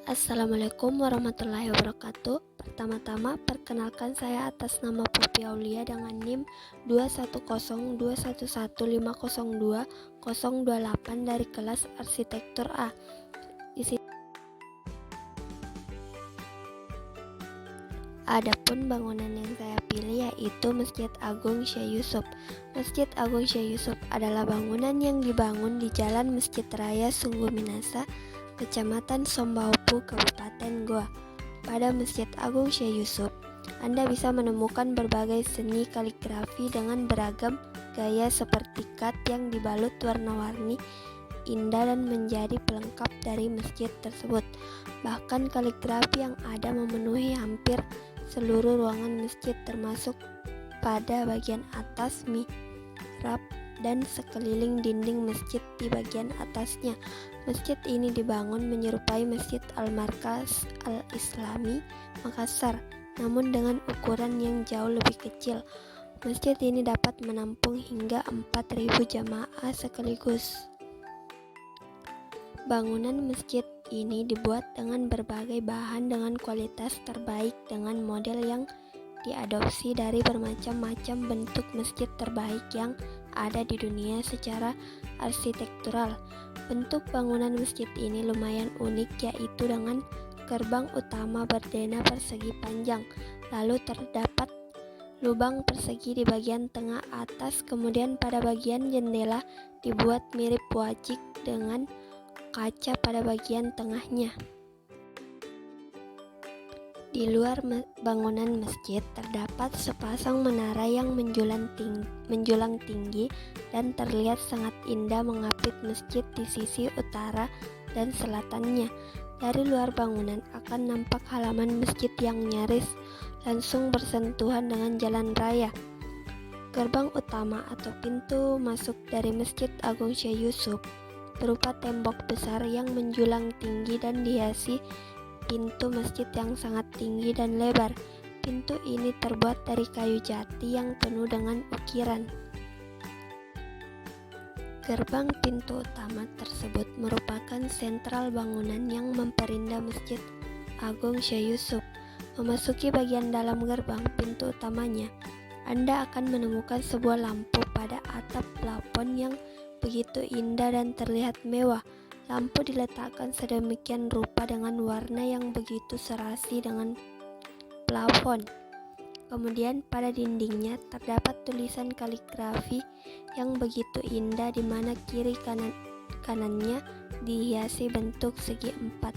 Assalamualaikum warahmatullahi wabarakatuh. Pertama-tama, perkenalkan saya atas nama Poppy Aulia dengan NIM 210211502 dari kelas Arsitektur A. Adapun bangunan yang saya pilih yaitu Masjid Agung Syekh Yusuf. Masjid Agung Syekh Yusuf adalah bangunan yang dibangun di Jalan Masjid Raya Sungguh Minasa, Kecamatan Sombaupu, Kabupaten Goa. Pada Masjid Agung Syekh Yusuf, Anda bisa menemukan berbagai seni kaligrafi dengan beragam gaya seperti kat yang dibalut warna-warni indah dan menjadi pelengkap dari masjid tersebut. Bahkan kaligrafi yang ada memenuhi hampir seluruh ruangan masjid, termasuk pada bagian atas mihrab dan sekeliling dinding masjid di bagian atasnya. Masjid ini dibangun menyerupai Masjid Al-Markaz Al-Islami Makassar, namun dengan ukuran yang jauh lebih kecil. Masjid ini dapat menampung hingga 4.000 jamaah sekaligus. Bangunan masjid ini dibuat dengan berbagai bahan dengan kualitas terbaik dengan model yang diadopsi dari bermacam-macam bentuk masjid terbaik yang ada di dunia secara arsitektural. Bentuk bangunan masjid ini lumayan unik, yaitu dengan gerbang utama berdena persegi panjang, lalu terdapat lubang persegi di bagian tengah atas, kemudian pada bagian jendela dibuat mirip wajik dengan kaca pada bagian tengahnya. Di luar bangunan masjid terdapat sepasang menara yang menjulang tinggi dan terlihat sangat indah mengapit masjid di sisi utara dan selatannya. Dari luar bangunan akan nampak halaman masjid yang nyaris langsung bersentuhan dengan jalan raya. Gerbang utama atau pintu masuk dari Masjid Agung Syekh Yusuf berupa tembok besar yang menjulang tinggi dan dihiasi pintu masjid yang sangat tinggi dan lebar. Pintu ini terbuat dari kayu jati yang penuh dengan ukiran. Gerbang pintu utama tersebut merupakan sentral bangunan yang memperindah Masjid Agung Syekh Yusuf. Memasuki bagian dalam gerbang pintu utamanya, Anda akan menemukan sebuah lampu pada atap plafon yang begitu indah dan terlihat mewah. Lampu diletakkan sedemikian rupa dengan warna yang begitu serasi dengan plafon. Kemudian pada dindingnya terdapat tulisan kaligrafi yang begitu indah, di mana kiri kanannya dihiasi bentuk segi empat.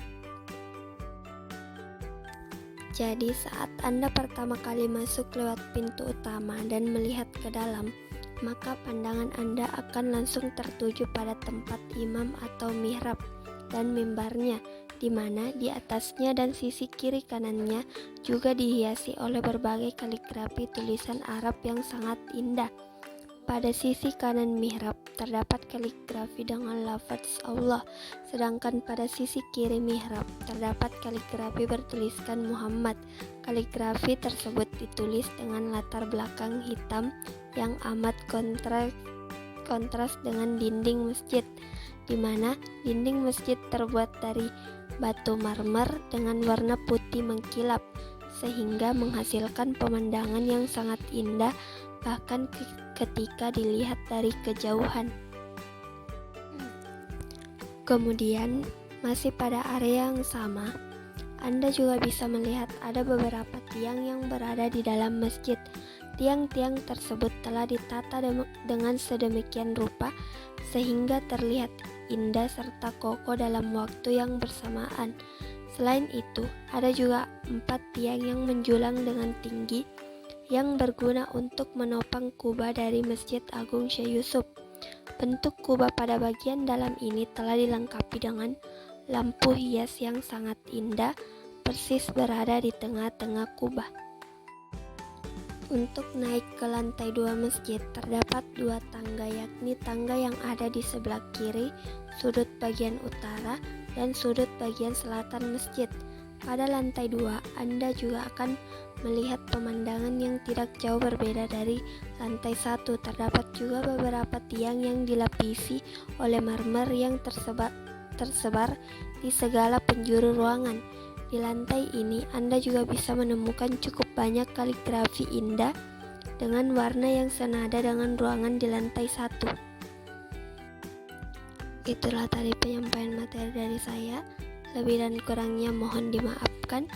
Jadi saat Anda pertama kali masuk lewat pintu utama dan melihat ke dalam, maka pandangan Anda akan langsung tertuju pada tempat imam atau mihrab dan mimbarnya, di mana di atasnya dan sisi kiri kanannya juga dihiasi oleh berbagai kaligrafi tulisan Arab yang sangat indah. Pada sisi kanan mihrab terdapat kaligrafi dengan lafaz Allah, sedangkan pada sisi kiri mihrab terdapat kaligrafi bertuliskan Muhammad. Kaligrafi tersebut ditulis dengan latar belakang hitam yang amat kontras dengan dinding masjid, di mana dinding masjid terbuat dari batu marmer dengan warna putih mengkilap, sehingga menghasilkan pemandangan yang sangat indah bahkan ketika dilihat dari kejauhan. Kemudian, masih pada area yang sama, Anda juga bisa melihat ada beberapa tiang yang berada di dalam masjid. Tiang-tiang tersebut telah ditata dengan sedemikian rupa sehingga terlihat indah serta kokoh dalam waktu yang bersamaan. Selain itu, ada juga 4 tiang yang menjulang dengan tinggi yang berguna untuk menopang kubah dari Masjid Agung Syekh Yusuf. Bentuk kubah pada bagian dalam ini telah dilengkapi dengan lampu hias yang sangat indah, persis berada di tengah-tengah kubah. Untuk naik ke lantai 2 masjid terdapat 2 tangga, yakni tangga yang ada di sebelah kiri sudut bagian utara dan sudut bagian selatan masjid. Pada lantai 2 Anda juga akan melihat pemandangan yang tidak jauh berbeda dari lantai 1. Terdapat juga beberapa tiang yang dilapisi oleh marmer yang tersebar di segala penjuru ruangan. Di lantai ini, Anda juga bisa menemukan cukup banyak kaligrafi indah dengan warna yang senada dengan ruangan di lantai 1. Itulah tadi penyampaian materi dari saya. Lebih dan kurangnya mohon dimaafkan.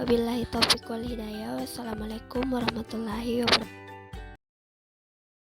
Wabillahi taufiq wal hidayah. Wassalamualaikum warahmatullahi wabarakatuh.